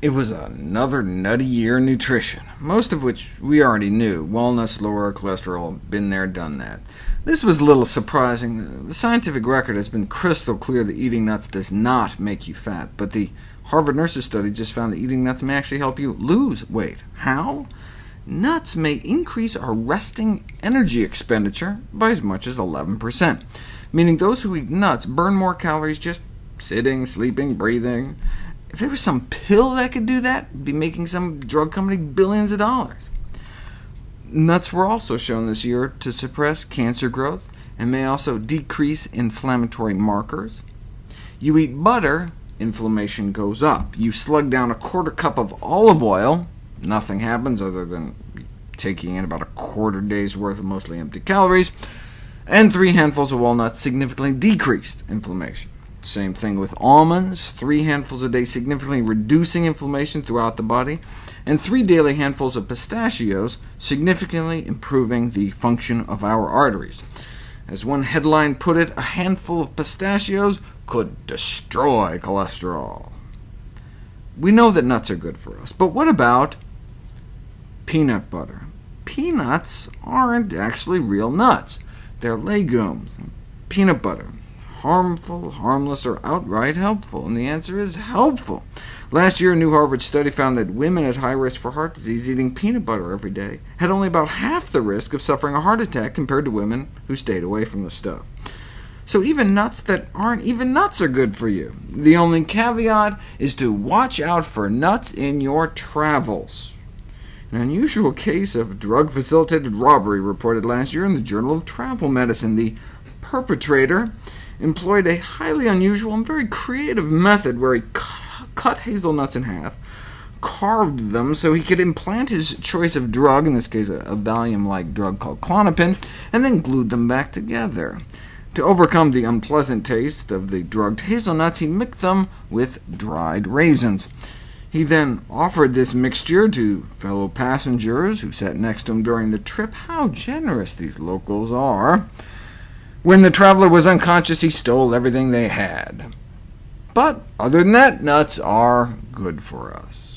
It was another nutty year in nutrition, most of which we already knew. Walnuts lower our cholesterol, been there, done that. This was a little surprising. The scientific record has been crystal clear that eating nuts does not make you fat, but the Harvard Nurses study just found that eating nuts may actually help you lose weight. How? Nuts may increase our resting energy expenditure by as much as 11%, meaning those who eat nuts burn more calories just sitting, sleeping, breathing. If there was some pill that could do that, it'd be making some drug company billions of dollars. Nuts were also shown this year to suppress cancer growth, and may also decrease inflammatory markers. You eat butter, inflammation goes up. You slug down a quarter cup of olive oil, nothing happens other than taking in about a quarter day's worth of mostly empty calories, and 3 handfuls of walnuts significantly decreased inflammation. Same thing with almonds, 3 handfuls a day significantly reducing inflammation throughout the body, and 3 daily handfuls of pistachios significantly improving the function of our arteries. As one headline put it, a handful of pistachios could destroy cholesterol. We know that nuts are good for us, but what about peanut butter? Peanuts aren't actually real nuts. They're legumes. Peanut butter, harmful, harmless, or outright helpful? And the answer is helpful. Last year, a new Harvard study found that women at high risk for heart disease eating peanut butter every day had only about half the risk of suffering a heart attack compared to women who stayed away from the stuff. So even nuts that aren't even nuts are good for you. The only caveat is to watch out for nuts in your travels. An unusual case of drug-facilitated robbery reported last year in the Journal of Travel Medicine. The perpetrator employed a highly unusual and very creative method where he cut hazelnuts in half, carved them so he could implant his choice of drug, in this case a Valium-like drug called Klonopin, and then glued them back together. To overcome the unpleasant taste of the drugged hazelnuts, he mixed them with dried raisins. He then offered this mixture to fellow passengers who sat next to him during the trip. How generous these locals are! When the traveler was unconscious, he stole everything they had. But other than that, nuts are good for us.